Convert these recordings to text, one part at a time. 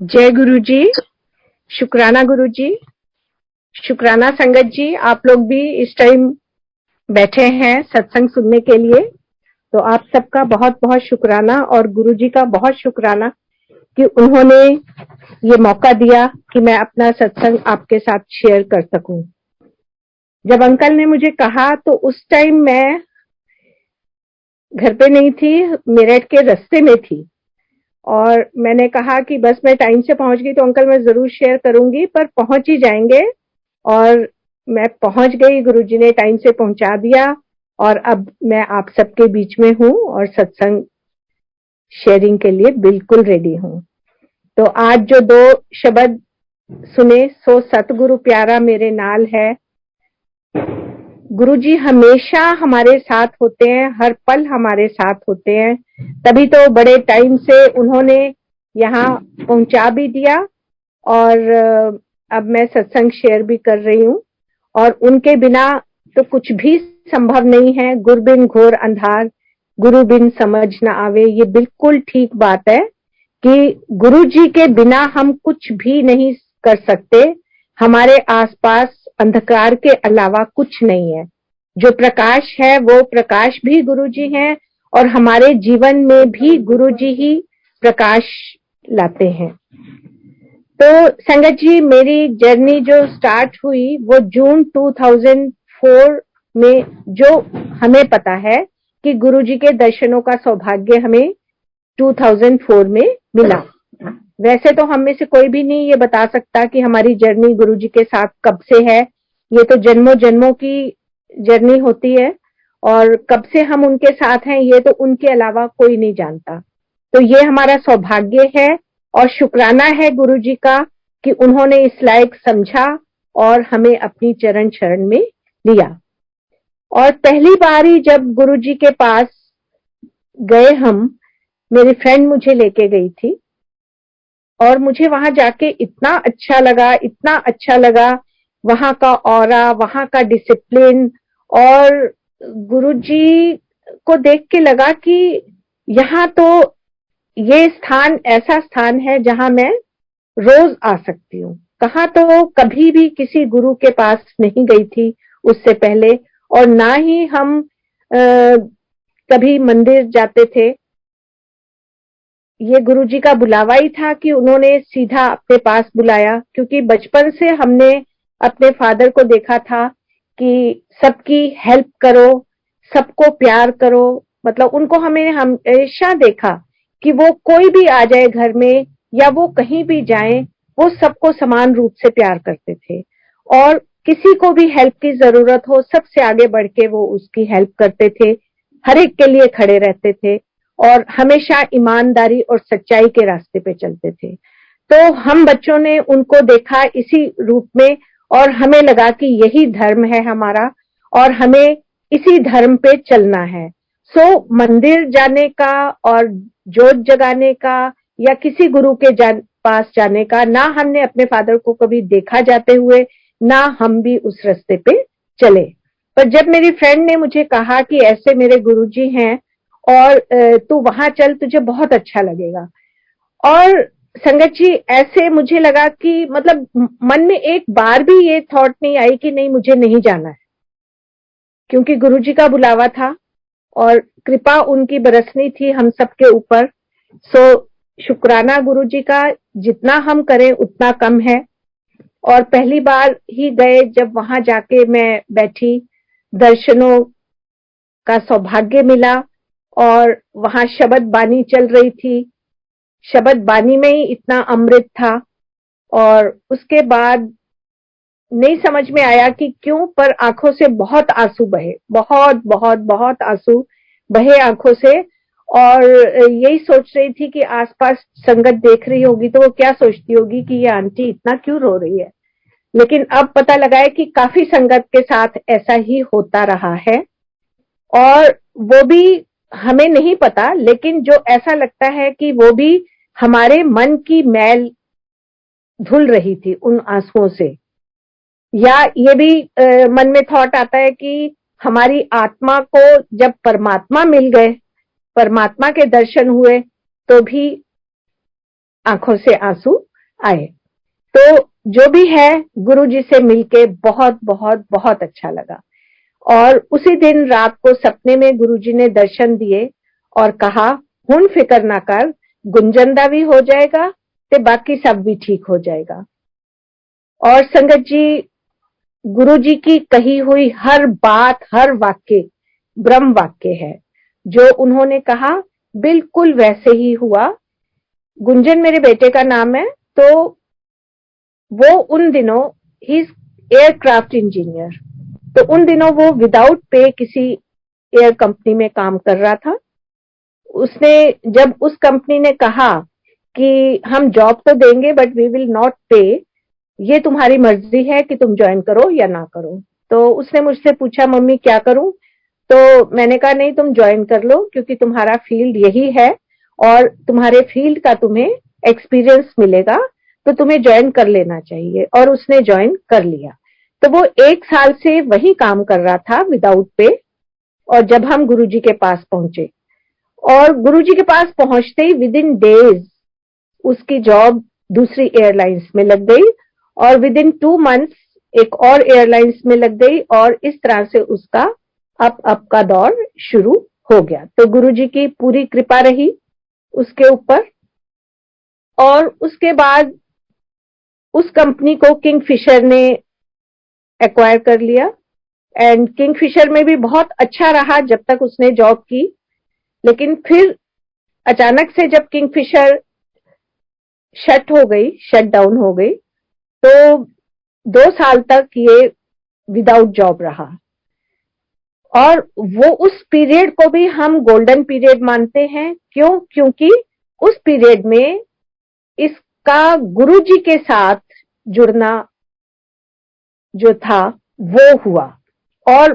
जय गुरु जी, शुक्राना गुरु जी, शुक्राना संगत जी। आप लोग भी इस टाइम बैठे हैं सत्संग सुनने के लिए, तो आप सबका बहुत बहुत शुक्राना और गुरु जी का बहुत शुक्राना कि उन्होंने ये मौका दिया कि मैं अपना सत्संग आपके साथ शेयर कर सकूं। जब अंकल ने मुझे कहा तो उस टाइम मैं घर पे नहीं थी, मेरठ के रास्ते में थी और मैंने कहा कि बस मैं टाइम से पहुंच गई तो अंकल मैं जरूर शेयर करूंगी, पर पहुंच ही जाएंगे। और मैं पहुंच गई, गुरुजी ने टाइम से पहुंचा दिया और अब मैं आप सबके बीच में हूं और सत्संग शेयरिंग के लिए बिल्कुल रेडी हूं। तो आज जो दो शब्द सुने, सो सतगुरु प्यारा मेरे नाल है। गुरुजी हमेशा हमारे साथ होते हैं, हर पल हमारे साथ होते हैं, तभी तो बड़े टाइम से उन्होंने यहाँ पहुंचा भी दिया और अब मैं सत्संग शेयर भी कर रही हूँ। और उनके बिना तो कुछ भी संभव नहीं है। गुरु बिन घोर अंधार, गुरु बिन समझ न आवे। ये बिल्कुल ठीक बात है कि गुरु जी के बिना हम कुछ भी नहीं कर सकते। हमारे आसपास अंधकार के अलावा कुछ नहीं है। जो प्रकाश है वो प्रकाश भी गुरु जी हैं और हमारे जीवन में भी गुरु जी ही प्रकाश लाते हैं। तो संगत जी, मेरी जर्नी जो स्टार्ट हुई वो जून 2004 में, जो हमें पता है कि गुरु जी के दर्शनों का सौभाग्य हमें 2004 में मिला। वैसे तो हम में से कोई भी नहीं ये बता सकता कि हमारी जर्नी गुरु जी के साथ कब से है। ये तो जन्मों जन्मों की जर्नी होती है और कब से हम उनके साथ हैं ये तो उनके अलावा कोई नहीं जानता। तो ये हमारा सौभाग्य है और शुक्राना है गुरु जी का कि उन्होंने इस लायक समझा और हमें अपनी चरण शरण में लिया। और पहली बार ही जब गुरु जी के पास गए हम, मेरी फ्रेंड मुझे लेके गई थी और मुझे वहां जाके इतना अच्छा लगा, इतना अच्छा लगा। वहां का ऑरा, वहां का डिसिप्लिन, और गुरुजी को देख के लगा कि यहाँ तो ये स्थान ऐसा स्थान है जहां मैं रोज आ सकती हूँ। कहा तो कभी भी किसी गुरु के पास नहीं गई थी उससे पहले, और ना ही हम कभी मंदिर जाते थे। ये गुरुजी का बुलावा ही था कि उन्होंने सीधा अपने पास बुलाया, क्योंकि बचपन से हमने अपने फादर को देखा था कि सबकी हेल्प करो, सबको प्यार करो। मतलब उनको हमें हमेशा देखा कि वो कोई भी आ जाए घर में या वो कहीं भी जाए, वो सबको समान रूप से प्यार करते थे और किसी को भी हेल्प की जरूरत हो सबसे आगे बढ़ के वो उसकी हेल्प करते थे, हर एक के लिए खड़े रहते थे और हमेशा ईमानदारी और सच्चाई के रास्ते पे चलते थे। तो हम बच्चों ने उनको देखा इसी रूप में और हमें लगा कि यही धर्म है हमारा और हमें इसी धर्म पे चलना है। सो मंदिर जाने का और जोत जगाने का या किसी गुरु के पास जाने का, ना हमने अपने फादर को कभी देखा जाते हुए, ना हम भी उस रास्ते पे चले। पर जब मेरी फ्रेंड ने मुझे कहा कि ऐसे मेरे गुरुजी हैं और तू वहां चल, तुझे बहुत अच्छा लगेगा। और संगत जी, ऐसे मुझे लगा कि मतलब मन में एक बार भी ये थॉट नहीं आई कि नहीं मुझे नहीं जाना है, क्योंकि गुरुजी का बुलावा था और कृपा उनकी बरसनी थी हम सबके ऊपर। सो शुक्राना गुरुजी का, जितना हम करें उतना कम है। और पहली बार ही गए, जब वहां जाके मैं बैठी, दर्शनों का सौभाग्य मिला और वहां शब्द बानी चल रही थी। शब्द बानी में ही इतना अमृत था और उसके बाद नहीं समझ में आया कि क्यों, पर आंखों से बहुत आंसू बहे, बहुत बहुत बहुत आंसू बहे आंखों से। और यही सोच रही थी कि आसपास संगत देख रही होगी तो वो क्या सोचती होगी कि ये आंटी इतना क्यों रो रही है। लेकिन अब पता लगा है कि काफी संगत के साथ ऐसा ही होता रहा है और वो भी हमें नहीं पता, लेकिन जो ऐसा लगता है कि वो भी हमारे मन की मैल धुल रही थी उन आंसुओं से। या ये भी मन में थॉट आता है कि हमारी आत्मा को जब परमात्मा मिल गए, परमात्मा के दर्शन हुए, तो भी आंखों से आंसू आए। तो जो भी है, गुरुजी से मिलके बहुत बहुत बहुत अच्छा लगा। और उसी दिन रात को सपने में गुरुजी ने दर्शन दिए और कहा, हुन फिक्र ना कर, गुंजन दा भी हो जाएगा ते बाकी सब भी ठीक हो जाएगा। और संगत जी, गुरुजी की कही हुई हर बात, हर वाक्य ब्रह्म वाक्य है। जो उन्होंने कहा बिल्कुल वैसे ही हुआ। गुंजन मेरे बेटे का नाम है। तो वो उन दिनों, ही एयरक्राफ्ट इंजीनियर, तो उन दिनों वो विदाउट पे किसी एयर कंपनी में काम कर रहा था। उसने, जब उस कंपनी ने कहा कि हम जॉब तो देंगे बट वी विल नॉट पे, ये तुम्हारी मर्जी है कि तुम ज्वाइन करो या ना करो। तो उसने मुझसे पूछा, मम्मी क्या करूं? तो मैंने कहा नहीं, तुम ज्वाइन कर लो क्योंकि तुम्हारा फील्ड यही है और तुम्हारे फील्ड का तुम्हें एक्सपीरियंस मिलेगा, तो तुम्हें ज्वाइन कर लेना चाहिए। और उसने ज्वाइन कर लिया। तो वो 1 साल से वही काम कर रहा था विदाउट पे। और जब हम गुरुजी के पास पहुंचे, और गुरुजी के पास पहुंचते ही विद इन डेज उसकी जॉब दूसरी एयरलाइंस में लग गई और विद इन 2 मंथ्स एक और एयरलाइंस में लग गई। और इस तरह से उसका अप का दौर शुरू हो गया। तो गुरुजी की पूरी कृपा रही उसके ऊपर। और उसके बाद उस कंपनी को किंगफिशर ने एक्वायर कर लिया। एंड किंगफिशर में भी बहुत अच्छा रहा जब तक उसने जॉब की। लेकिन फिर अचानक से जब किंगफिशर शट डाउन हो गई, तो 2 साल तक ये विदाउट जॉब रहा। और वो उस पीरियड को भी हम गोल्डन पीरियड मानते हैं। क्यों? क्योंकि उस पीरियड में इसका गुरुजी के साथ जुड़ना जो था वो हुआ। और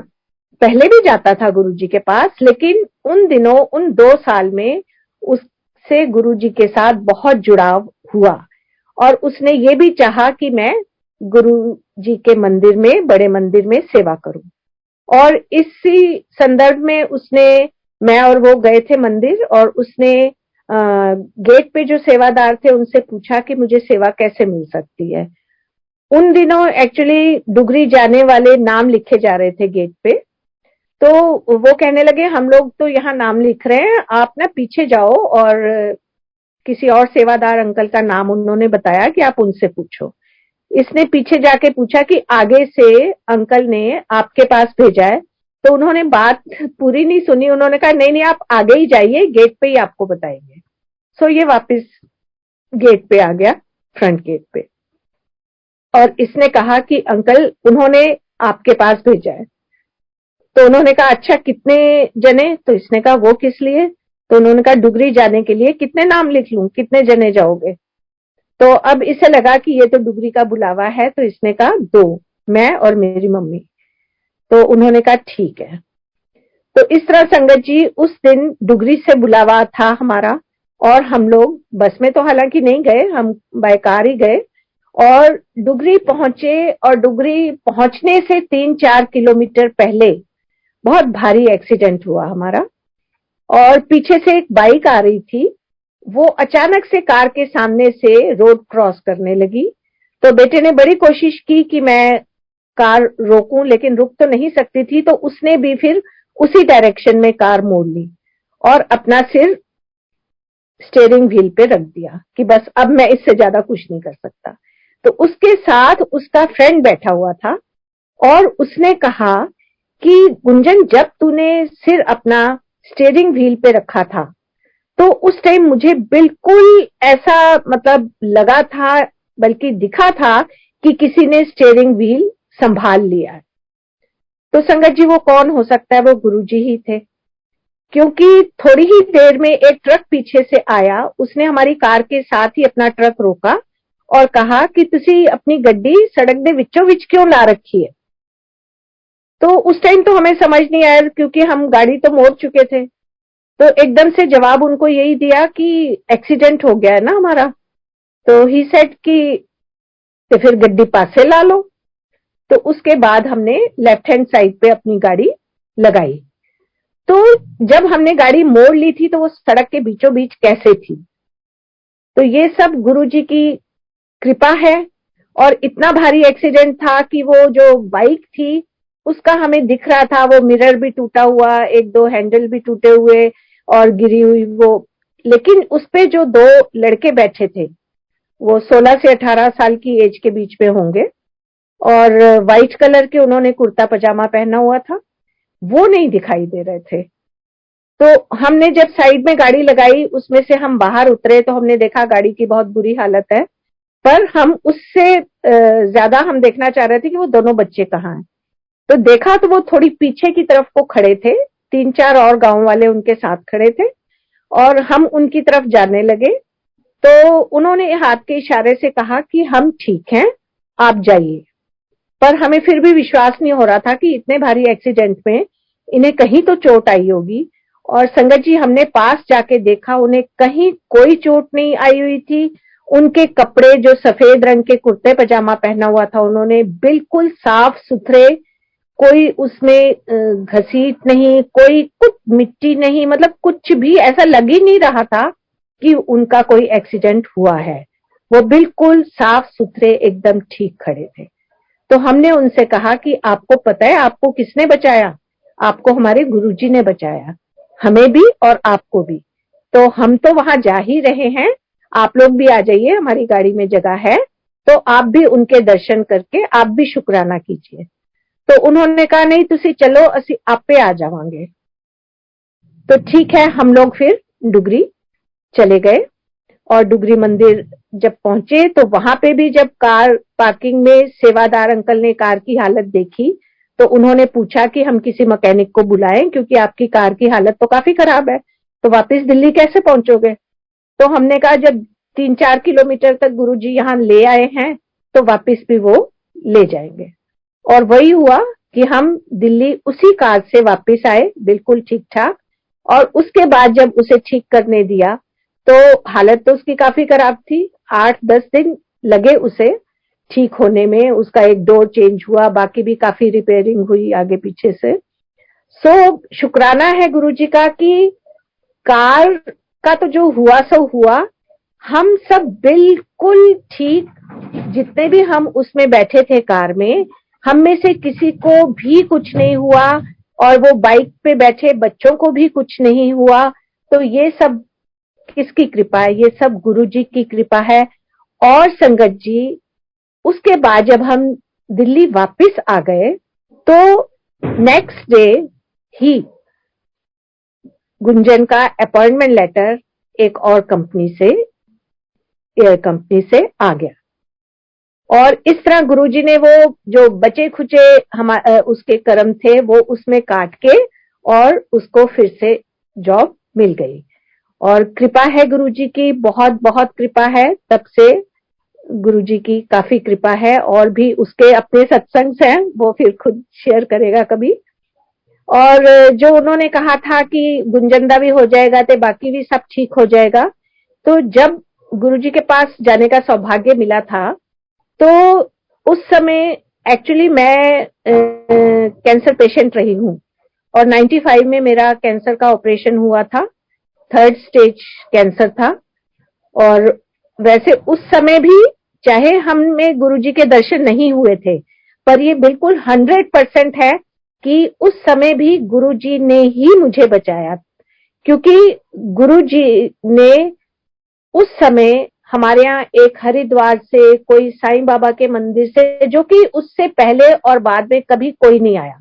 पहले भी जाता था गुरुजी के पास, लेकिन उन दिनों, उन 2 साल में उससे गुरुजी के साथ बहुत जुड़ाव हुआ। और उसने ये भी चाहा कि मैं गुरुजी के मंदिर में, बड़े मंदिर में सेवा करूं। और इसी संदर्भ में उसने, मैं और वो गए थे मंदिर, और उसने गेट पे जो सेवादार थे उनसे पूछा कि मुझे सेवा कैसे मिल सकती है। उन दिनों एक्चुअली डुगरी जाने वाले नाम लिखे जा रहे थे गेट पे। तो वो कहने लगे, हम लोग तो यहाँ नाम लिख रहे हैं, आप ना पीछे जाओ। और किसी और सेवादार अंकल का नाम उन्होंने बताया कि आप उनसे पूछो। इसने पीछे जाके पूछा कि आगे से अंकल ने आपके पास भेजा है। तो उन्होंने बात पूरी नहीं सुनी, उन्होंने कहा नहीं नहीं, आप आगे ही जाइए, गेट पे ही आपको बताएंगे। सो ये वापस गेट पे आ गया, फ्रंट गेट पे। और इसने कहा कि अंकल, उन्होंने आपके पास भेजा है। तो उन्होंने कहा अच्छा, कितने जने? तो इसने कहा वो किस लिए? तो उन्होंने कहा डुगरी जाने के लिए। कितने नाम लिख लूं, कितने जने जाओगे? तो अब इसे लगा कि ये तो डुगरी का बुलावा है, तो इसने कहा 2, मैं और मेरी मम्मी। तो उन्होंने कहा ठीक है। तो इस तरह संगत जी, उस दिन डुगरी से बुलावा था हमारा। और हम लोग बस में तो हालांकि नहीं गए, हम बाय कार ही गए। और डुगरी पहुंचे, और डुगरी पहुंचने से 3-4 किलोमीटर पहले बहुत भारी एक्सीडेंट हुआ हमारा। और पीछे से एक बाइक आ रही थी, वो अचानक से कार के सामने से रोड क्रॉस करने लगी। तो बेटे ने बड़ी कोशिश की कि मैं कार रोकूं, लेकिन रुक तो नहीं सकती थी। तो उसने भी फिर उसी डायरेक्शन में कार मोड़ ली और अपना सिर स्टीयरिंग व्हील पे रख दिया कि बस अब मैं इससे ज्यादा कुछ नहीं कर सकता। तो उसके साथ उसका फ्रेंड बैठा हुआ था, और उसने कहा कि गुंजन, जब तूने सिर अपना स्टीयरिंग व्हील पे रखा था, तो उस टाइम मुझे बिल्कुल ऐसा मतलब लगा था, बल्कि दिखा था कि किसी ने स्टीयरिंग व्हील संभाल लिया है। तो संगत जी, वो कौन हो सकता है? वो गुरुजी ही थे। क्योंकि थोड़ी ही देर में एक ट्रक पीछे से आया, उसने हमारी कार के साथ ही अपना ट्रक रोका और कहा कि तुसी अपनी गड्डी सड़क दे विचों विच क्यों ला रखी है? तो उस टाइम तो हमें समझ नहीं आया, क्योंकि हम गाड़ी तो मोड़ चुके थे। तो एकदम से जवाब उनको यही दिया कि एक्सीडेंट हो गया है ना हमारा। तो ही सेड कि तो फिर गड्डी पासे ला लो। तो उसके बाद हमने लेफ्ट हैंड साइड पे अपनी गाड़ी लगाई। तो जब हमने गाड़ी मोड़ ली थी, तो वो सड़क के बीचों बीच कैसे थी? तो ये सब गुरुजी की कृपा है। और इतना भारी एक्सीडेंट था कि वो जो बाइक थी उसका हमें दिख रहा था, वो मिरर भी टूटा हुआ, एक दो हैंडल भी टूटे हुए और गिरी हुई वो। लेकिन उस पे जो दो लड़के बैठे थे वो 16 से 18 साल की एज के बीच में होंगे और व्हाइट कलर के उन्होंने कुर्ता पजामा पहना हुआ था, वो नहीं दिखाई दे रहे थे। तो हमने जब साइड में गाड़ी लगाई उसमें से हम बाहर उतरे तो हमने देखा गाड़ी की बहुत बुरी हालत है, पर हम उससे ज्यादा हम देखना चाह रहे थे कि वो दोनों बच्चे कहाँ हैं। तो देखा तो वो थोड़ी पीछे की तरफ को खड़े थे, 3-4 और गांव वाले उनके साथ खड़े थे और हम उनकी तरफ जाने लगे। तो उन्होंने हाथ के इशारे से कहा कि हम ठीक हैं, आप जाइए। पर हमें फिर भी विश्वास नहीं हो रहा था कि इतने भारी एक्सीडेंट में इन्हें कहीं तो चोट आई होगी। और संगत जी, हमने पास जाके देखा, उन्हें कहीं कोई चोट नहीं आई हुई थी। उनके कपड़े जो सफेद रंग के कुर्ते पजामा पहना हुआ था उन्होंने, बिल्कुल साफ सुथरे, कोई उसमें घसीट नहीं, कोई कुछ मिट्टी नहीं, मतलब कुछ भी ऐसा लग ही नहीं रहा था कि उनका कोई एक्सीडेंट हुआ है। वो बिल्कुल साफ सुथरे एकदम ठीक खड़े थे। तो हमने उनसे कहा कि आपको पता है आपको किसने बचाया? आपको हमारे गुरुजी ने बचाया, हमें भी और आपको भी। तो हम तो वहां जा ही रहे हैं, आप लोग भी आ जाइए, हमारी गाड़ी में जगह है, तो आप भी उनके दर्शन करके आप भी शुक्राना कीजिए। तो उन्होंने कहा नहीं तुसी चलो, असी आपे आ जावांगे। तो ठीक है, हम लोग फिर डुगरी चले गए। और डुगरी मंदिर जब पहुंचे तो वहां पे भी जब कार पार्किंग में सेवादार अंकल ने कार की हालत देखी तो उन्होंने पूछा कि हम किसी मैकेनिक को बुलाएं क्योंकि आपकी कार की हालत तो काफी खराब है, तो वापस दिल्ली कैसे पहुंचोगे? तो हमने कहा जब 3-4 किलोमीटर तक गुरुजी यहाँ ले आए हैं तो वापस भी वो ले जाएंगे। और वही हुआ कि हम दिल्ली उसी कार से वापस आए बिल्कुल ठीक ठाक। और उसके बाद जब उसे ठीक करने दिया तो हालत तो उसकी काफी खराब थी, 8-10 दिन लगे उसे ठीक होने में। उसका एक डोर चेंज हुआ, बाकी भी काफी रिपेयरिंग हुई आगे पीछे से। सो शुक्राना है गुरुजी का कि कार का तो जो हुआ सो हुआ, हम सब बिल्कुल ठीक, जितने भी हम उसमें बैठे थे कार में, हम में से किसी को भी कुछ नहीं हुआ और वो बाइक पे बैठे बच्चों को भी कुछ नहीं हुआ। तो ये सब किसकी कृपा है? ये सब गुरुजी की कृपा है। और संगत जी, उसके बाद जब हम दिल्ली वापस आ गए तो नेक्स्ट डे ही गुंजन का अपॉइंटमेंट लेटर एक और कंपनी से, एयर कंपनी से आ गया। और इस तरह गुरुजी ने वो जो बचे खुचे उसके कर्म थे वो उसमें काट के और उसको फिर से जॉब मिल गई। और कृपा है गुरुजी की, बहुत बहुत कृपा है। तब से गुरुजी की काफी कृपा है। और भी उसके अपने सत्संग हैं, वो फिर खुद शेयर करेगा कभी। और जो उन्होंने कहा था कि गुंजंदा भी हो जाएगा तो बाकी भी सब ठीक हो जाएगा, तो जब गुरुजी के पास जाने का सौभाग्य मिला था तो उस समय एक्चुअली मैं कैंसर पेशेंट रही हूँ और 95 में मेरा कैंसर का ऑपरेशन हुआ था, 3rd स्टेज कैंसर था। और वैसे उस समय भी चाहे हमें गुरुजी के दर्शन नहीं हुए थे, पर ये बिल्कुल 100% है कि उस समय भी गुरुजी ने ही मुझे बचाया। क्योंकि गुरुजी ने उस समय हमारे यहाँ एक हरिद्वार से, कोई साईं बाबा के मंदिर से, जो कि उससे पहले और बाद में कभी कोई नहीं आया,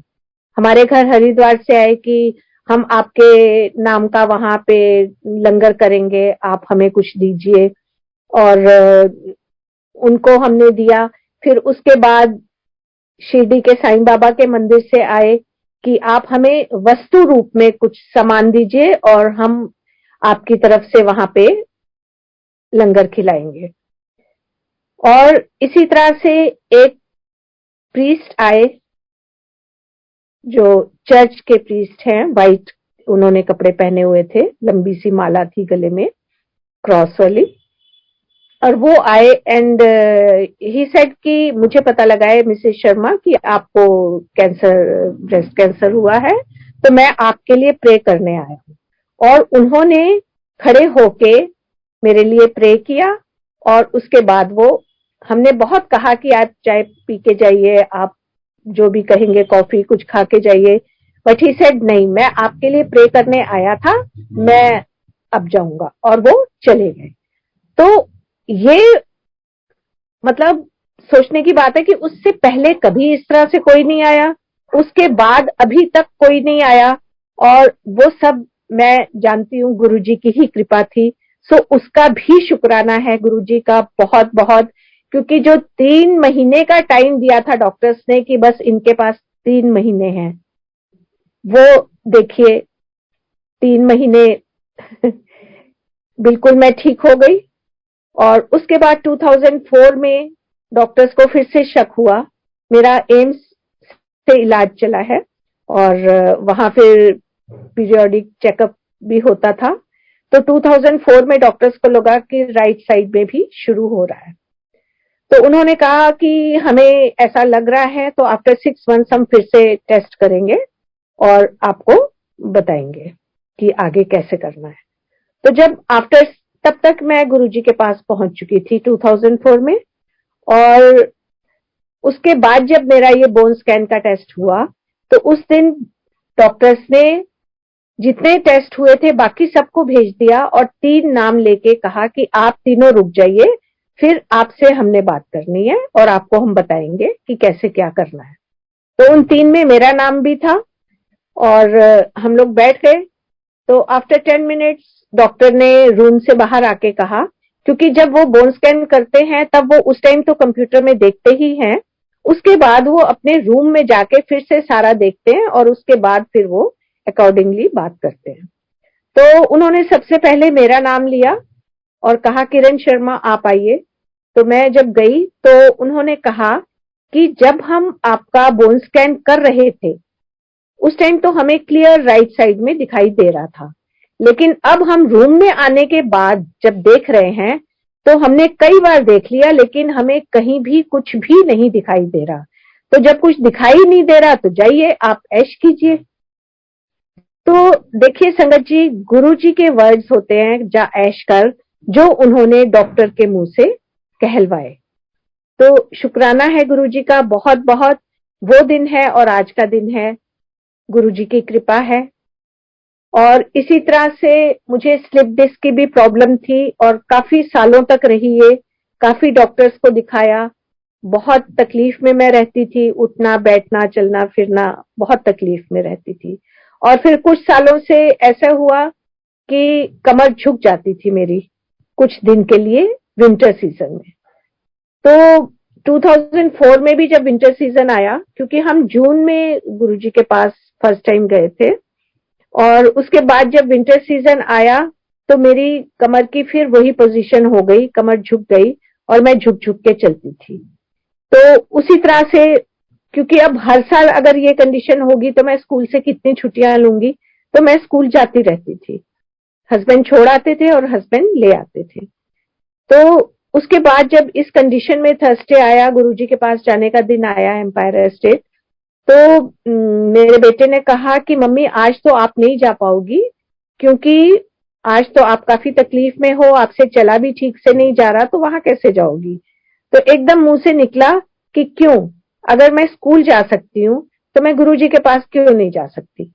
हमारे घर हरिद्वार से आए कि हम आपके नाम का वहां पे लंगर करेंगे, आप हमें कुछ दीजिए। और उनको हमने दिया। फिर उसके बाद शिरडी के साईं बाबा के मंदिर से आए कि आप हमें वस्तु रूप में कुछ सामान दीजिए और हम आपकी तरफ से वहां पे लंगर खिलाएंगे। और इसी तरह से एक प्रीस्ट आए जो चर्च के प्रीस्ट हैं, वाइट उन्होंने कपड़े पहने हुए थे, लंबी सी माला थी गले में क्रॉस वाली। और वो आए एंड ही सेड कि मुझे पता लगा है मिसेस शर्मा कि आपको कैंसर, ब्रेस्ट कैंसर हुआ है, तो मैं आपके लिए प्रे करने आया हूँ। और उन्होंने खड़े होके मेरे लिए प्रे किया और उसके बाद वो हमने बहुत कहा कि आप चाय पी के जाइए, आप जो भी कहेंगे, कॉफी कुछ खा के जाइए, बट ही सेड नहीं, मैं आपके लिए प्रे करने आया था, मैं अब जाऊंगा, और वो चले गए। तो ये मतलब सोचने की बात है कि उससे पहले कभी इस तरह से कोई नहीं आया, उसके बाद अभी तक कोई नहीं आया, और वो सब मैं जानती हूँ गुरुजी की ही कृपा थी। सो उसका भी शुक्राना है गुरुजी का बहुत बहुत, क्योंकि जो 3 महीने का टाइम दिया था डॉक्टर्स ने कि बस इनके पास 3 महीने हैं, वो देखिए 3 महीने बिल्कुल मैं ठीक हो गई। और उसके बाद 2004 में डॉक्टर्स को फिर से शक हुआ। मेरा एम्स से इलाज चला है, और वहां फिर पीरियोडिक चेकअप भी होता था। तो 2004 में डॉक्टर्स को लगा कि राइट साइड में भी शुरू हो रहा है। तो उन्होंने कहा कि हमें ऐसा लग रहा है, तो आफ्टर 6 मंथ्स हम फिर से टेस्ट करेंगे और आपको बताएंगे कि आगे कैसे करना है। तो जब आफ्टर, तब तक मैं गुरुजी के पास पहुंच चुकी थी 2004 में। और उसके बाद जब मेरा ये बोन स्कैन का टेस्ट हुआ, तो उस दिन डॉक्टर्स ने जितने टेस्ट हुए थे बाकी सबको भेज दिया, और 3 नाम लेके कहा कि आप तीनों रुक जाइए, फिर आपसे हमने बात करनी है और आपको हम बताएंगे कि कैसे क्या करना है। तो उन 3 में मेरा नाम भी था, और हम लोग बैठ गए। तो आफ्टर 10 मिनट्स डॉक्टर ने रूम से बाहर आके कहा, क्योंकि जब वो बोन स्कैन करते हैं तब वो उस टाइम तो कंप्यूटर में देखते ही हैं, उसके बाद वो अपने रूम में जाके फिर से सारा देखते हैं, और उसके बाद फिर वो अकॉर्डिंगली बात करते हैं। तो उन्होंने सबसे पहले मेरा नाम लिया और कहा, किरण शर्मा आप आइए। तो मैं जब गई तो उन्होंने कहा कि जब हम आपका बोन स्कैन कर रहे थे उस टाइम तो हमें क्लियर राइट साइड में दिखाई दे रहा था, लेकिन अब हम रूम में आने के बाद जब देख रहे हैं तो हमने कई बार देख लिया, लेकिन हमें कहीं भी कुछ भी नहीं दिखाई दे रहा। तो जब कुछ दिखाई नहीं दे रहा तो जाइए आप ऐश कीजिए। तो देखिए संगत जी, गुरु जी के वर्ड्स होते हैं जा ऐश कर, जो उन्होंने डॉक्टर के मुंह से कहलवाए। तो शुक्राना है गुरु जी का बहुत बहुत। वो दिन है और आज का दिन है, गुरु जी की कृपा है। और इसी तरह से मुझे स्लिप डिस्क की भी प्रॉब्लम थी, और काफी सालों तक रही है, काफी डॉक्टर्स को दिखाया, बहुत तकलीफ में मैं रहती थी, उठना बैठना चलना फिरना बहुत तकलीफ में रहती थी। और फिर कुछ सालों से ऐसा हुआ कि कमर झुक जाती थी मेरी कुछ दिन के लिए विंटर सीजन में। तो 2004 में भी जब विंटर सीजन आया, क्योंकि हम जून में गुरुजी के पास फर्स्ट टाइम गए थे, और उसके बाद जब विंटर सीजन आया तो मेरी कमर की फिर वही पोजीशन हो गई, कमर झुक गई और मैं झुक झुक के चलती थी। तो उसी तरह से, क्योंकि अब हर साल अगर ये कंडीशन होगी तो मैं स्कूल से कितनी छुट्टियां लूंगी, तो मैं स्कूल जाती रहती थी, हस्बैंड छोड़ आते थे और हस्बैंड ले आते थे। तो उसके बाद जब इस कंडीशन में थर्सडे आया, गुरुजी के पास जाने का दिन आया एम्पायर एस्टेट, तो मेरे बेटे ने कहा कि मम्मी आज तो आप नहीं जा पाओगी, क्योंकि आज तो आप काफी तकलीफ में हो, आपसे चला भी ठीक से नहीं जा रहा, तो वहां कैसे जाओगी। तो एकदम मुंह से निकला कि क्यों, अगर मैं स्कूल जा सकती हूँ तो मैं गुरुजी के पास क्यों नहीं जा सकती।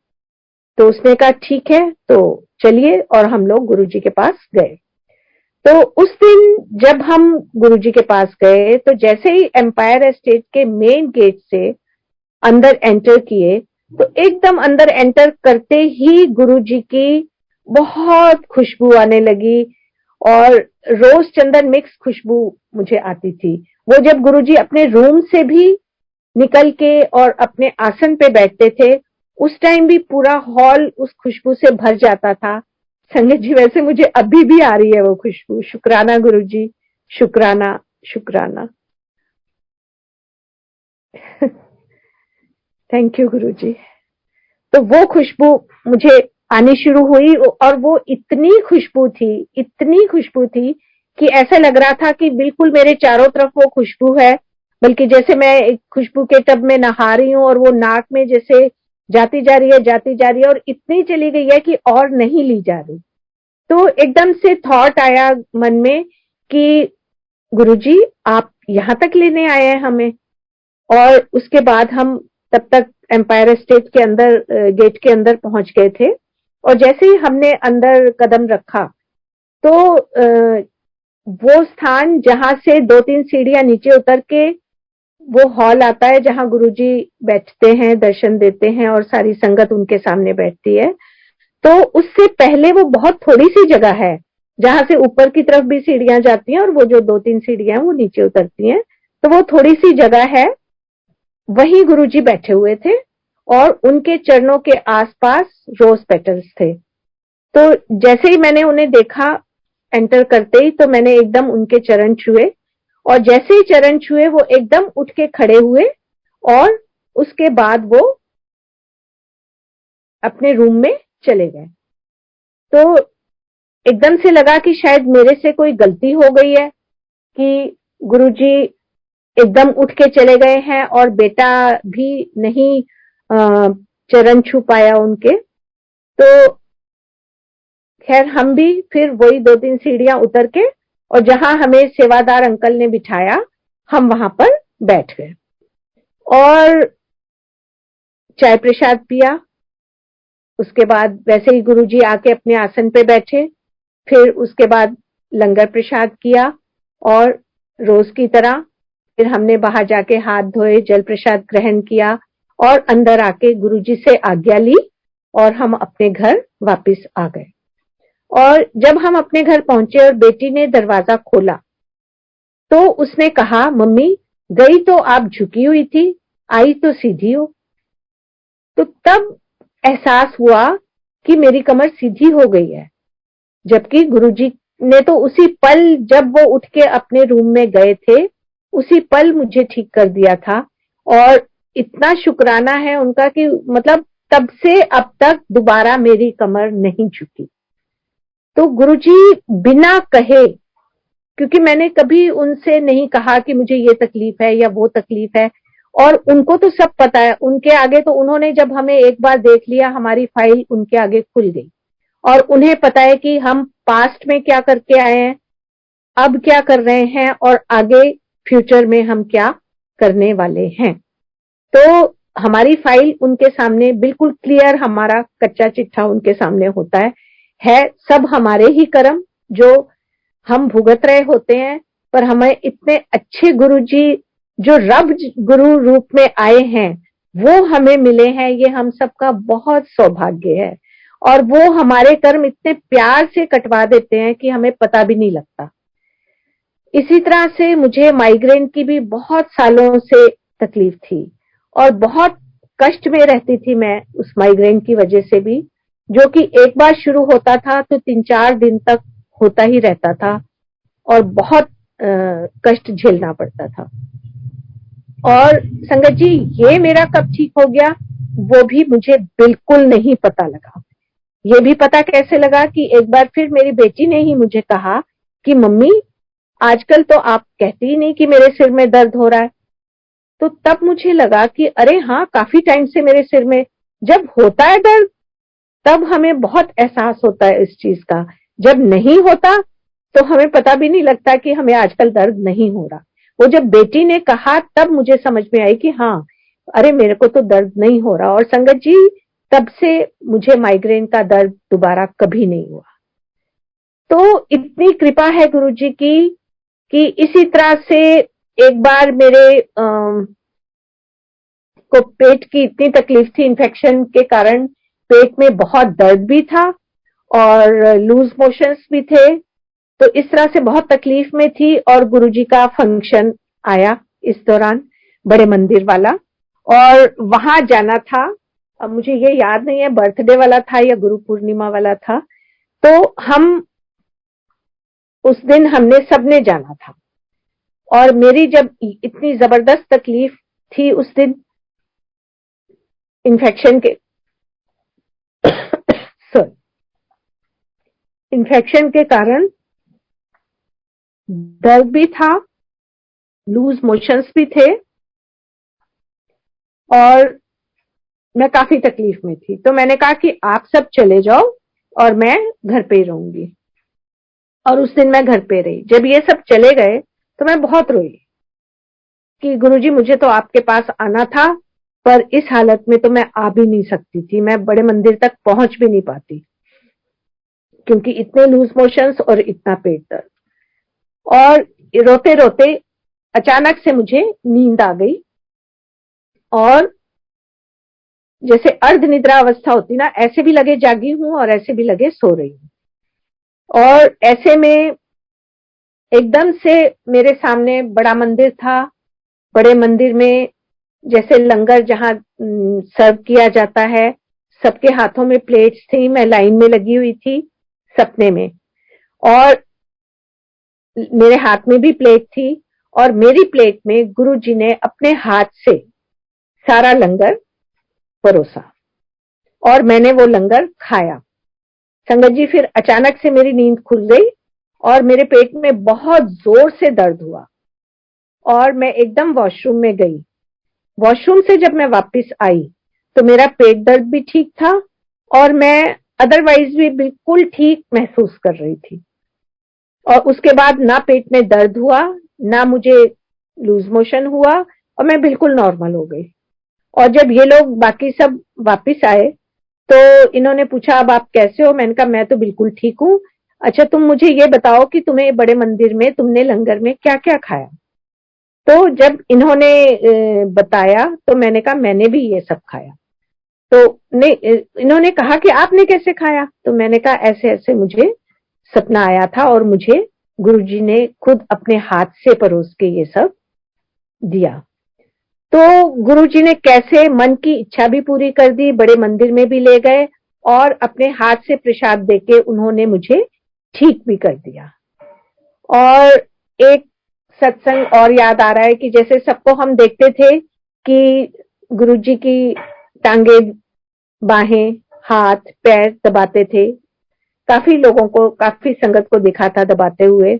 तो उसने कहा ठीक है, तो चलिए, और हम लोग गुरुजी के पास गए। तो उस दिन जब हम गुरुजी के पास गए, तो जैसे ही एम्पायर एस्टेट के मेन गेट से अंदर एंटर किए, तो एकदम अंदर एंटर करते ही गुरुजी की बहुत खुशबू आने लगी, और रोज चंदन मिक्स खुशबू मुझे आती थी। वो जब गुरुजी अपने रूम से भी निकल के और अपने आसन पे बैठते थे, उस टाइम भी पूरा हॉल उस खुशबू से भर जाता था। संगत जी, वैसे मुझे अभी भी आ रही है वो खुशबू। शुक्राना गुरुजी, शुक्राना शुक्राना। थैंक यू गुरुजी। तो वो खुशबू मुझे आनी शुरू हुई, और वो इतनी खुशबू थी कि ऐसा लग रहा था कि बिल्कुल मेरे चारों तरफ वो खुशबू है, बल्कि जैसे मैं एक खुशबू के टब में नहा रही हूँ और वो नाक में जैसे जाती जा रही है जाती जा रही है, और इतनी चली गई है कि और नहीं ली जा रही। तो एकदम से थॉट आया मन में कि गुरुजी आप यहाँ तक लेने आए हैं हमें। और उसके बाद हम तब तक एम्पायर स्टेट के अंदर गेट के अंदर पहुंच गए थे। और जैसे ही हमने अंदर कदम रखा तो वो स्थान जहां से 2-3 सीढ़ियां नीचे उतर के वो हॉल आता है जहां गुरुजी बैठते हैं, दर्शन देते हैं और सारी संगत उनके सामने बैठती है। तो उससे पहले वो बहुत थोड़ी सी जगह है जहां से ऊपर की तरफ भी सीढ़ियां जाती हैं और वो जो 2-3 सीढ़ियां वो नीचे उतरती हैं। तो वो थोड़ी सी जगह है, वहीं गुरुजी बैठे हुए थे और उनके चरणों के आसपास रोज पेटल्स थे। तो जैसे ही मैंने उन्हें देखा एंटर करते ही, तो मैंने एकदम उनके चरण छुए और जैसे ही चरण छुए वो एकदम उठ के खड़े हुए और उसके बाद वो अपने रूम में चले गए। तो एकदम से लगा कि शायद मेरे से कोई गलती हो गई है कि गुरुजी एकदम उठ के चले गए हैं और बेटा भी नहीं चरण छू पाया उनके। तो खैर हम भी फिर वही 2-3 सीढ़ियां उतर के और जहां हमें सेवादार अंकल ने बिठाया हम वहां पर बैठ गए और चाय प्रसाद पिया। उसके बाद वैसे ही गुरुजी आके अपने आसन पे बैठे। फिर उसके बाद लंगर प्रसाद किया और रोज की तरह फिर हमने बाहर जाके हाथ धोए, जल प्रसाद ग्रहण किया और अंदर आके गुरुजी से आज्ञा ली और हम अपने घर वापस आ गए। और जब हम अपने घर पहुंचे और बेटी ने दरवाजा खोला तो उसने कहा, मम्मी गई तो आप झुकी हुई थी, आई तो सीधी हो। तो तब एहसास हुआ कि मेरी कमर सीधी हो गई है, जबकि गुरुजी ने तो उसी पल जब वो उठ के अपने रूम में गए थे उसी पल मुझे ठीक कर दिया था। और इतना शुक्राना है उनका कि मतलब तब से अब तक दोबारा मेरी कमर नहीं झुकी। तो गुरुजी बिना कहे, क्योंकि मैंने कभी उनसे नहीं कहा कि मुझे ये तकलीफ है या वो तकलीफ है, और उनको तो सब पता है। उनके आगे तो उन्होंने जब हमें एक बार देख लिया हमारी फाइल उनके आगे खुल गई और उन्हें पता है कि हम पास्ट में क्या करके आए हैं, अब क्या कर रहे हैं और आगे फ्यूचर में हम क्या करने वाले हैं। तो हमारी फाइल उनके सामने बिल्कुल क्लियर, हमारा कच्चा चिट्ठा उनके सामने होता है सब हमारे ही कर्म जो हम भुगत रहे होते हैं। पर हमें इतने अच्छे गुरुजी जो रब गुरु रूप में आए हैं वो हमें मिले हैं, ये हम सबका बहुत सौभाग्य है। और वो हमारे कर्म इतने प्यार से कटवा देते हैं कि हमें पता भी नहीं लगता। इसी तरह से मुझे माइग्रेन की भी बहुत सालों से तकलीफ थी और बहुत कष्ट में रहती थी मैं उस माइग्रेन की वजह से भी, जो कि एक बार शुरू होता था तो 3-4 दिन तक होता ही रहता था और बहुत कष्ट झेलना पड़ता था। और संगत जी ये मेरा कब ठीक हो गया वो भी मुझे बिल्कुल नहीं पता लगा। ये भी पता कैसे लगा कि एक बार फिर मेरी बेटी ने ही मुझे कहा कि मम्मी आजकल तो आप कहती ही नहीं कि मेरे सिर में दर्द हो रहा है। तो तब मुझे लगा कि अरे हाँ, काफी टाइम से मेरे सिर में जब होता है दर्द तब हमें बहुत एहसास होता है इस चीज का, जब नहीं होता तो हमें पता भी नहीं लगता कि हमें आजकल दर्द नहीं हो रहा। वो जब बेटी ने कहा तब मुझे समझ में आई कि हाँ, अरे मेरे को तो दर्द नहीं हो रहा। और संगत जी तब से मुझे माइग्रेन का दर्द दोबारा कभी नहीं हुआ। तो इतनी कृपा है गुरुजी की कि इसी तरह से एक बार मेरे को पेट की इतनी तकलीफ थी, इन्फेक्शन के कारण पेट में बहुत दर्द भी था और लूज मोशंस भी थे। तो इस तरह से बहुत तकलीफ में थी और गुरुजी का फंक्शन आया इस दौरान, बड़े मंदिर वाला, और वहां जाना था। अब मुझे ये याद नहीं है बर्थडे वाला था या गुरु पूर्णिमा वाला था। तो हम उस दिन हमने सबने जाना था और मेरी जब इतनी जबरदस्त तकलीफ थी उस दिन इन्फेक्शन के सॉरी इन्फेक्शन के कारण दर्द भी था, लूज मोशंस भी थे और मैं काफी तकलीफ में थी। तो मैंने कहा कि आप सब चले जाओ और मैं घर पे ही रहूंगी। और उस दिन मैं घर पे रही। जब ये सब चले गए तो मैं बहुत रोई कि गुरुजी मुझे तो आपके पास आना था, पर इस हालत में तो मैं आ भी नहीं सकती थी, मैं बड़े मंदिर तक पहुंच भी नहीं पाती, क्योंकि इतने लूज मोशंस और इतना पेट दर्द। और रोते रोते अचानक से मुझे नींद आ गई, और जैसे अर्ध निद्रा अवस्था होती ना, ऐसे भी लगे जागी हूं और ऐसे भी लगे सो रही हूं। और ऐसे में एकदम से मेरे सामने बड़ा मंदिर था। बड़े मंदिर में जैसे लंगर जहां सर्व किया जाता है, सबके हाथों में प्लेट्स थी, मैं लाइन में लगी हुई थी सपने में, और मेरे हाथ में भी प्लेट थी, और मेरी प्लेट में गुरुजी ने अपने हाथ से सारा लंगर परोसा और मैंने वो लंगर खाया। संगत जी, फिर अचानक से मेरी नींद खुल गई और मेरे पेट में बहुत जोर से दर्द हुआ, और मैं एकदम वॉशरूम में गई। वॉशरूम से जब मैं वापस आई तो मेरा पेट दर्द भी ठीक था, और मैं अदरवाइज भी बिल्कुल ठीक महसूस कर रही थी। और उसके बाद ना पेट में दर्द हुआ, ना मुझे लूज मोशन हुआ, और मैं बिल्कुल नॉर्मल हो गई। और जब ये लोग बाकी सब वापस आए तो इन्होंने पूछा, अब आप कैसे हो? मैंने कहा मैं तो बिल्कुल ठीक हूँ। अच्छा, तुम मुझे ये बताओ कि तुम्हें बड़े मंदिर में तुमने लंगर में क्या क्या खाया? तो जब इन्होंने बताया तो मैंने कहा मैंने भी ये सब खाया। तो इन्होंने कहा कि आपने कैसे खाया? तो मैंने कहा ऐसे ऐसे मुझे सपना आया था और मुझे गुरुजी ने खुद अपने हाथ से परोस के ये सब दिया। तो गुरुजी ने कैसे मन की इच्छा भी पूरी कर दी, बड़े मंदिर में भी ले गए और अपने हाथ से प्रसाद देके उन्होंने मुझे ठीक भी कर दिया। और एक सत्संग और याद आ रहा है कि जैसे सबको हम देखते थे कि गुरुजी की टांगे, बाहें, हाथ, पैर दबाते थे। काफी लोगों को, काफी संगत को दिखा था दबाते हुए,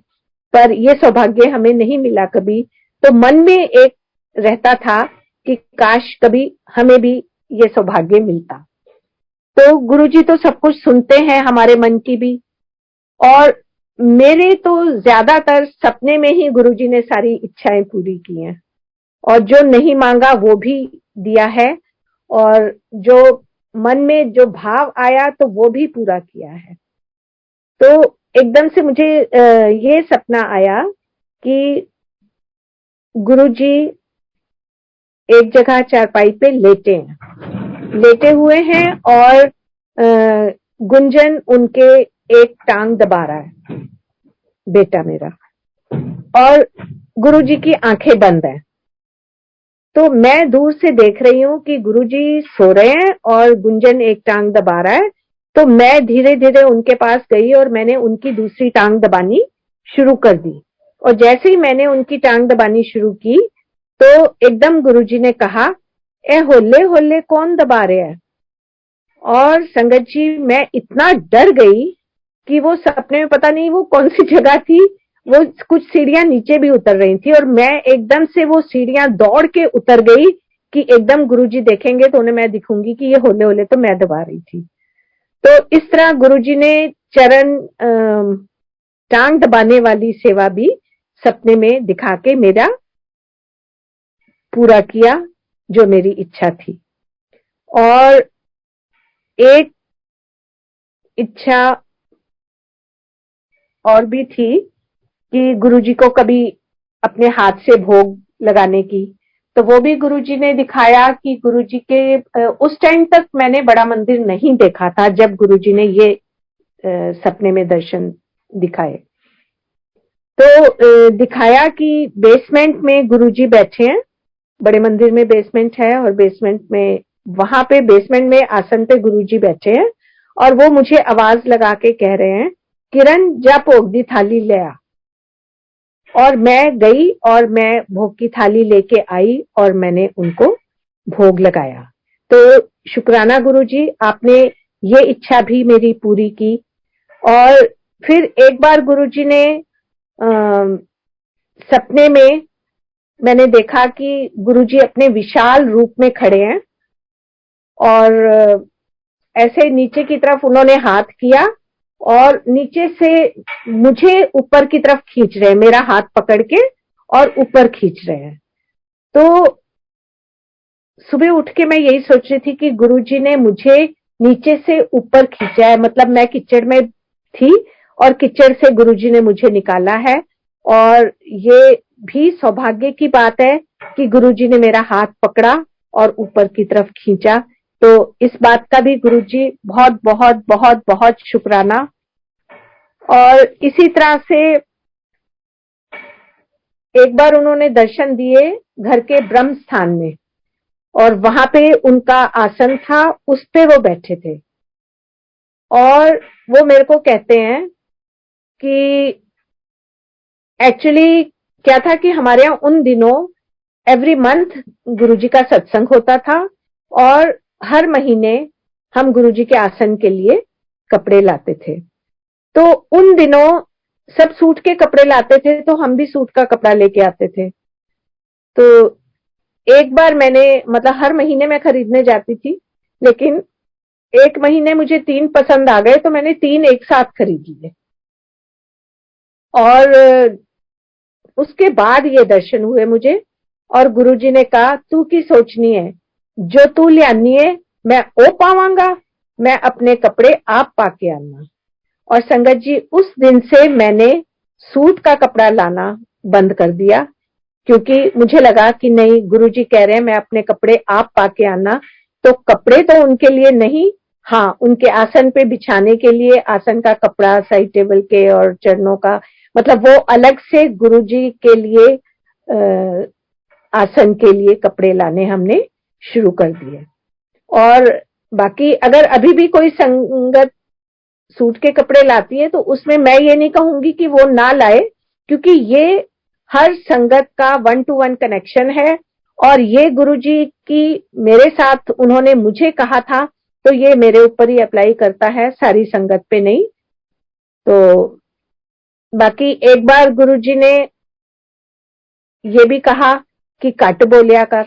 पर यह सौभाग्य हमें नहीं मिला कभी। तो मन में एक रहता था कि काश कभी हमें भी ये सौभाग्य मिलता। तो गुरुजी तो सब कुछ सुनते हैं, हमारे मन की भी। और मेरे तो ज्यादातर सपने में ही गुरुजी ने सारी इच्छाएं पूरी की हैं, और जो नहीं मांगा वो भी दिया है, और जो मन में जो भाव आया तो वो भी पूरा किया है। तो एकदम से मुझे ये सपना आया कि गुरुजी एक जगह चारपाई पे लेटे हुए हैं, और गुंजन उनके एक टांग दबा रहा है, बेटा मेरा, और गुरुजी की आंखें बंद हैं। तो मैं दूर से देख रही हूँ कि गुरुजी सो रहे हैं और गुंजन एक टांग दबा रहा है। तो मैं धीरे धीरे उनके पास गई और मैंने उनकी दूसरी टांग दबानी शुरू कर दी। और जैसे ही मैंने उनकी टांग दबानी शुरू की तो एकदम गुरुजी ने कहा, ए होले होले कौन दबा रहे हैं? और संगत जी, मैं इतना डर गई कि वो सपने में पता नहीं वो कौन सी जगह थी, वो कुछ सीढ़ियां नीचे भी उतर रही थी, और मैं एकदम से वो सीढ़ियां दौड़ के उतर गई कि एकदम गुरुजी देखेंगे तो उन्हें मैं दिखूंगी कि ये होले होले तो मैं दबा रही थी। तो इस तरह गुरुजी ने चरण टांग दबाने वाली सेवा भी सपने में दिखा के मेरा पूरा किया जो मेरी इच्छा थी। और एक इच्छा और भी थी कि गुरुजी को कभी अपने हाथ से भोग लगाने की, तो वो भी गुरुजी ने दिखाया कि गुरुजी के उस टाइम तक मैंने बड़ा मंदिर नहीं देखा था जब गुरुजी ने ये सपने में दर्शन दिखाए। तो दिखाया कि बेसमेंट में गुरुजी बैठे हैं, बड़े मंदिर में बेसमेंट है, और बेसमेंट में, वहां पे बेसमेंट में आसन पे गुरुजी बैठे हैं, और वो मुझे आवाज लगा के कह रहे हैं, किरण जा भोग दी थाली ले आ। और मैं गई और मैं भोग की थाली लेके आई और मैंने उनको भोग लगाया। तो शुक्राना गुरुजी, आपने ये इच्छा भी मेरी पूरी की। और फिर एक बार गुरुजी ने सपने में मैंने देखा कि गुरुजी अपने विशाल रूप में खड़े हैं, और ऐसे नीचे की तरफ उन्होंने हाथ किया और नीचे से मुझे ऊपर की तरफ खींच रहे हैं, मेरा हाथ पकड़ के और ऊपर खींच रहे हैं। तो सुबह उठ के मैं यही सोच रही थी कि गुरुजी ने मुझे नीचे से ऊपर खींचा है, मतलब मैं कीचड़ में थी और कीचड़ से गुरुजी ने मुझे निकाला है। और ये भी सौभाग्य की बात है कि गुरुजी ने मेरा हाथ पकड़ा और ऊपर की तरफ खींचा। तो इस बात का भी गुरुजी बहुत बहुत बहुत बहुत शुक्राना। और इसी तरह से एक बार उन्होंने दर्शन दिए घर के ब्रह्म स्थान में, और वहां पे उनका आसन था, उस पे वो बैठे थे। और वो मेरे को कहते हैं कि एक्चुअली क्या था कि हमारे यहाँ उन दिनों एवरी मंथ गुरुजी का सत्संग होता था, और हर महीने हम गुरुजी के आसन के लिए कपड़े लाते थे। तो उन दिनों सब सूट के कपड़े लाते थे, तो हम भी सूट का कपड़ा लेके आते थे। तो एक बार मैंने, मतलब हर महीने मैं खरीदने जाती थी, लेकिन एक महीने मुझे 3 पसंद आ गए, तो मैंने 3 एक साथ खरीद लिए। और उसके बाद ये दर्शन हुए मुझे, और गुरुजी ने कहा तू की सोचनी है, जो तू लियानी है मैं ओ पावांगा, मैं अपने कपड़े आप पाके आना। और संगत जी, उस दिन से मैंने सूट का कपड़ा लाना बंद कर दिया, क्योंकि मुझे लगा कि नहीं, गुरुजी कह रहे हैं मैं अपने कपड़े आप पाके आना, तो कपड़े तो उनके लिए नहीं, हाँ उनके आसन पे बिछाने के लिए आसन का कपड़ा, साइड टेबल के और चरणों का, मतलब वो अलग से गुरुजी के लिए आसन के लिए कपड़े लाने हमने शुरू कर दिए। और बाकी अगर अभी भी कोई संगत सूट के कपड़े लाती है, तो उसमें मैं ये नहीं कहूंगी कि वो ना लाए, क्योंकि ये हर संगत का 1-to-1 कनेक्शन है। और ये गुरुजी की मेरे साथ उन्होंने मुझे कहा था, तो ये मेरे ऊपर ही अप्लाई करता है, सारी संगत पे नहीं। तो बाकी एक बार गुरुजी ने ये भी कहा कि कट बोलिया कर,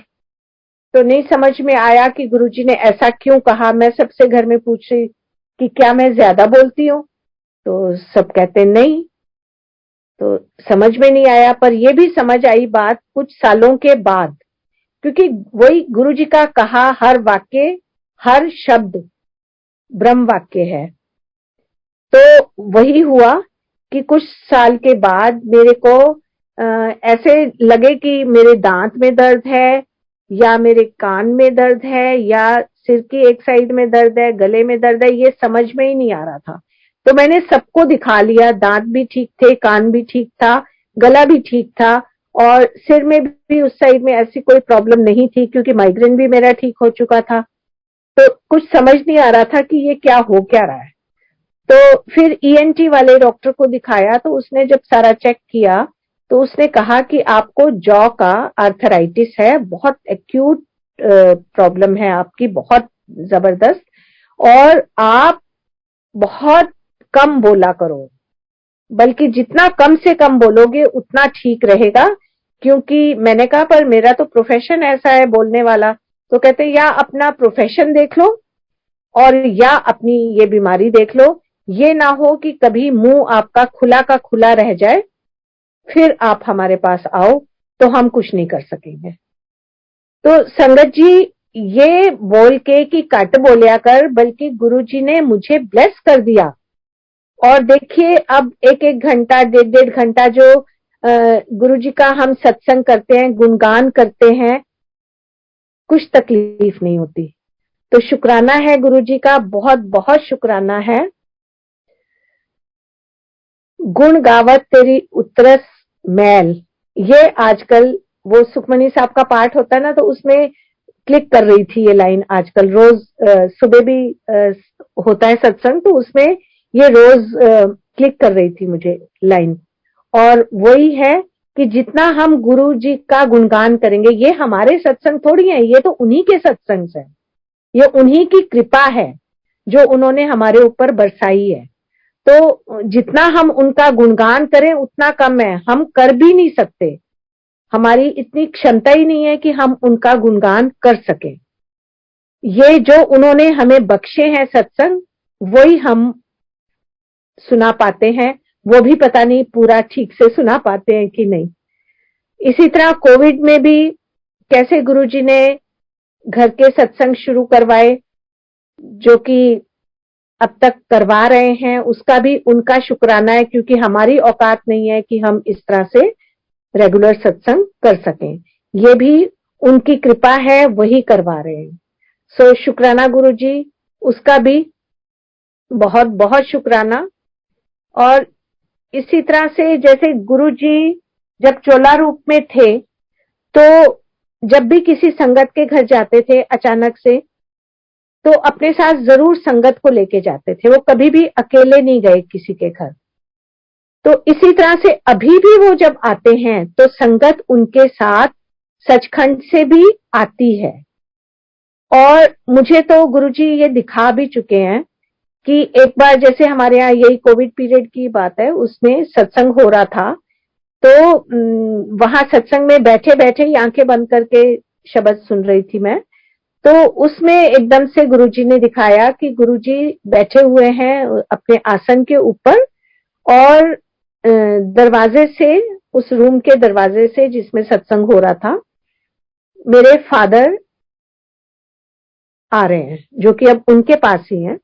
तो नहीं समझ में आया कि गुरुजी ने ऐसा क्यों कहा। मैं सबसे घर में पूछ रही कि क्या मैं ज्यादा बोलती हूँ, तो सब कहते नहीं। तो समझ में नहीं आया, पर यह भी समझ आई बात कुछ सालों के बाद, क्योंकि वही गुरुजी का कहा हर वाक्य, हर शब्द ब्रह्म वाक्य है। तो वही हुआ कि कुछ साल के बाद मेरे को ऐसे लगे कि मेरे दांत में दर्द है, या मेरे कान में दर्द है, या सिर की एक साइड में दर्द है, गले में दर्द है, ये समझ में ही नहीं आ रहा था। तो मैंने सबको दिखा लिया, दांत भी ठीक थे, कान भी ठीक था, गला भी ठीक था, और सिर में भी उस साइड में ऐसी कोई प्रॉब्लम नहीं थी, क्योंकि माइग्रेन भी मेरा ठीक हो चुका था। तो कुछ समझ नहीं आ रहा था कि ये क्या हो क्या रहा है। तो फिर ईएनटी वाले डॉक्टर को दिखाया, तो उसने जब सारा चेक किया, तो उसने कहा कि आपको जॉ का आर्थराइटिस है, बहुत एक्यूट प्रॉब्लम है आपकी, बहुत जबरदस्त, और आप बहुत कम बोला करो, बल्कि जितना कम से कम बोलोगे उतना ठीक रहेगा। क्योंकि मैंने कहा पर मेरा तो प्रोफेशन ऐसा है बोलने वाला। तो कहते या अपना प्रोफेशन देख लो, और या अपनी ये बीमारी देख लो, ये ना हो कि कभी मुंह आपका खुला का खुला रह जाए, फिर आप हमारे पास आओ तो हम कुछ नहीं कर सकेंगे। तो संगत जी, ये बोल के कि कट बोलिया कर, बल्कि गुरुजी ने मुझे ब्लेस कर दिया। और देखिए अब 1-1 घंटा, 1.5-1.5 घंटा जो गुरुजी का हम सत्संग करते हैं, गुणगान करते हैं, कुछ तकलीफ नहीं होती। तो शुक्राना है गुरुजी का, बहुत बहुत शुक्राना है। गुण गावत तेरी उतरस मैल, ये आजकल वो सुखमनी साहब का पाठ होता है ना, तो उसमें क्लिक कर रही थी ये लाइन आजकल, रोज सुबह भी होता है सत्संग, तो उसमें ये रोज क्लिक कर रही थी मुझे लाइन। और वही है कि जितना हम गुरु जी का गुणगान करेंगे, ये हमारे सत्संग थोड़ी है, ये तो उन्हीं के सत्संग है, ये उन्हीं की कृपा है जो उन्होंने हमारे ऊपर बरसाई है। तो जितना हम उनका गुणगान करें उतना कम है, हम कर भी नहीं सकते, हमारी इतनी क्षमता ही नहीं है कि हम उनका गुणगान कर सकें। ये जो उन्होंने हमें बख्शे हैं सत्संग, वही हम सुना पाते हैं, वो भी पता नहीं पूरा ठीक से सुना पाते हैं कि नहीं। इसी तरह कोविड में भी कैसे गुरुजी ने घर के सत्संग शुरू करवाए, जो कि अब तक करवा रहे हैं, उसका भी उनका शुक्राना है, क्योंकि हमारी औकात नहीं है कि हम इस तरह से रेगुलर सत्संग कर सकें। ये भी उनकी कृपा है, वही करवा रहे हैं। सो शुक्राना गुरुजी, उसका भी बहुत बहुत शुक्राना। और इसी तरह से जैसे गुरुजी जब चोला रूप में थे, तो जब भी किसी संगत के घर जाते थे अचानक से, तो अपने साथ जरूर संगत को लेके जाते थे। वो कभी भी अकेले नहीं गए किसी के घर। तो इसी तरह से अभी भी वो जब आते हैं तो संगत उनके साथ सचखंड से भी आती है। और मुझे तो गुरुजी ये दिखा भी चुके हैं कि एक बार जैसे हमारे यहाँ यही कोविड पीरियड की बात है, उसमें सत्संग हो रहा था, तो वहां सत्संग में बैठे बैठे ही आंखें बंद करके शब्द सुन रही थी मैं। तो उसमें एकदम से गुरुजी ने दिखाया कि गुरुजी बैठे हुए हैं अपने आसन के ऊपर, और दरवाजे से, उस रूम के दरवाजे से जिसमें सत्संग हो रहा था, मेरे फादर आ रहे हैं, जो कि अब उनके पास ही हैं।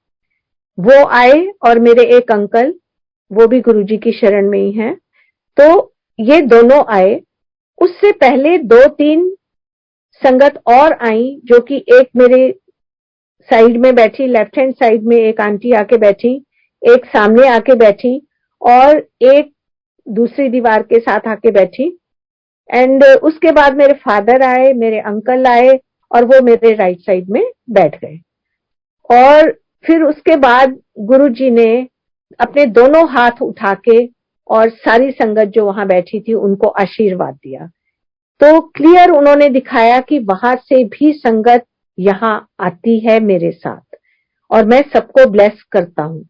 वो आए, और मेरे एक अंकल, वो भी गुरुजी की शरण में ही हैं। तो ये दोनों आए। उससे पहले 2-3 संगत और आई, जो कि एक मेरे साइड में बैठी, लेफ्ट हैंड साइड में एक आंटी आके बैठी, एक सामने आके बैठी, और एक दूसरी दीवार के साथ आके बैठी। एंड उसके बाद मेरे फादर आए, मेरे अंकल आए, और वो मेरे राइट साइड में बैठ गए। और फिर उसके बाद गुरुजी ने अपने दोनों हाथ उठा के और सारी संगत जो वहां बैठी थी उनको आशीर्वाद दिया। तो क्लियर उन्होंने दिखाया कि वहां से भी संगत यहाँ आती है मेरे साथ, और मैं सबको ब्लेस करता हूं।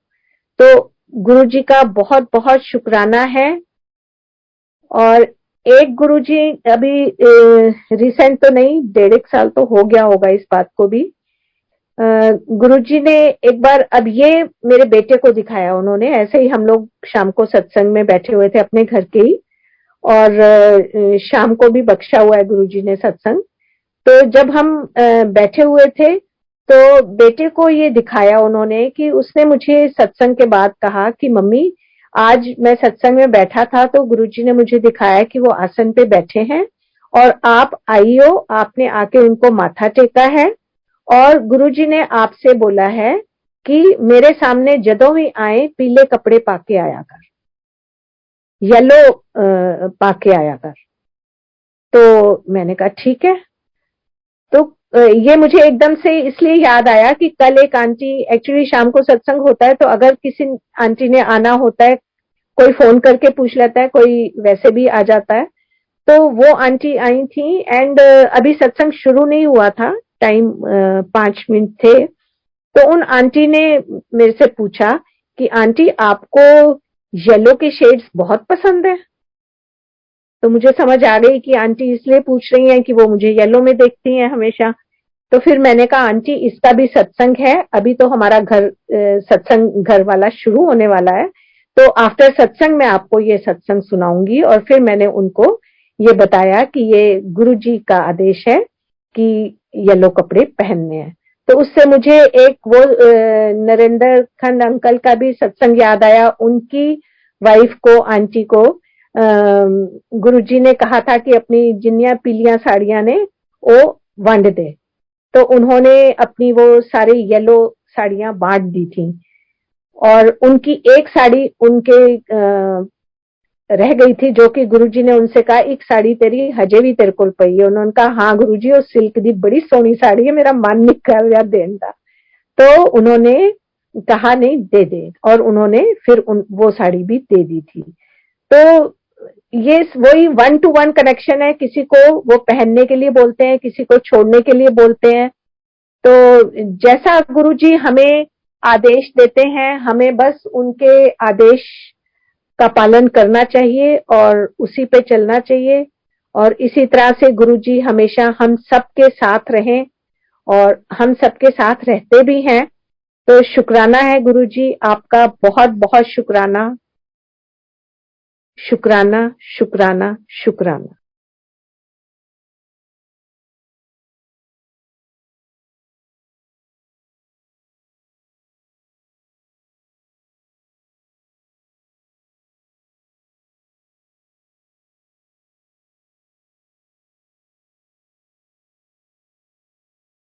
तो गुरुजी का बहुत बहुत शुक्राना है। और एक गुरुजी अभी रिसेंट तो नहीं, 1.5 साल तो हो गया होगा इस बात को भी, गुरुजी ने एक बार, अब ये मेरे बेटे को दिखाया उन्होंने, ऐसे ही हम लोग शाम को सत्संग में बैठे हुए थे अपने घर के ही, और शाम को भी बख्शा हुआ है गुरुजी ने सत्संग। तो जब हम बैठे हुए थे, तो बेटे को ये दिखाया उन्होंने कि उसने मुझे सत्संग के बाद कहा कि मम्मी, आज मैं सत्संग में बैठा था तो गुरुजी ने मुझे दिखाया कि वो आसन पे बैठे हैं, और आप आई हो, आपने आके उनको माथा टेका है, और गुरुजी ने आपसे बोला है कि मेरे सामने जदों भी आए पीले कपड़े पाके आया कर, येलो पाके आया कर। तो मैंने कहा ठीक है। तो ये मुझे एकदम से इसलिए याद आया कि कल एक आंटी, एक्चुअली शाम को सत्संग होता है, तो अगर किसी आंटी ने आना होता है, कोई फोन करके पूछ लेता है, कोई वैसे भी आ जाता है। तो वो आंटी आई थी, एंड अभी सत्संग शुरू नहीं हुआ था, टाइम 5 मिनट थे। तो उन आंटी ने मेरे से पूछा कि आंटी, आपको येलो के शेड्स बहुत पसंद है? तो मुझे समझ आ गई कि आंटी इसलिए पूछ रही हैं कि वो मुझे येलो में देखती हैं हमेशा। तो फिर मैंने कहा आंटी, इसका भी सत्संग है, अभी तो हमारा सत्संग घर वाला शुरू होने वाला है, तो आफ्टर सत्संग मैं आपको ये सत्संग सुनाऊंगी। और फिर मैंने उनको ये बताया कि ये गुरुजी का आदेश है कि येलो कपड़े पहनने हैं। तो उससे मुझे एक वो नरेंद्र खंड अंकल का भी सत्संग याद आया। उनकी वाइफ को, आंटी को, गुरुजी ने कहा था कि अपनी जिन्नियां पीलियां साड़ियां ने वो वंड दे, तो उन्होंने अपनी वो सारी येलो साड़ियां बांट दी थी। और उनकी एक साड़ी उनके रह गई थी, जो कि गुरुजी ने उनसे कहा, एक साड़ी तेरी हजे भी तेरे को पई है। उन्होंने कहा हाँ गुरुजी, वो सिल्क दी बड़ी सोहनी साड़ी है, मेरा मन नहीं कर रहा देने का। तो उन्होंने कहा नहीं, दे दे, और उन्होंने फिर वो साड़ी भी दे दी थी। तो ये वही 1-to-1 कनेक्शन है। किसी को वो पहनने के लिए बोलते हैं, किसी को छोड़ने के लिए बोलते हैं। तो जैसा गुरुजी हमें आदेश देते हैं, हमें बस उनके आदेश का पालन करना चाहिए और उसी पे चलना चाहिए। और इसी तरह से गुरुजी हमेशा हम सबके साथ रहें, और हम सबके साथ रहते भी हैं। तो शुक्राना है गुरुजी, आपका बहुत बहुत शुक्राना, शुक्राना, शुक्राना, शुक्राना।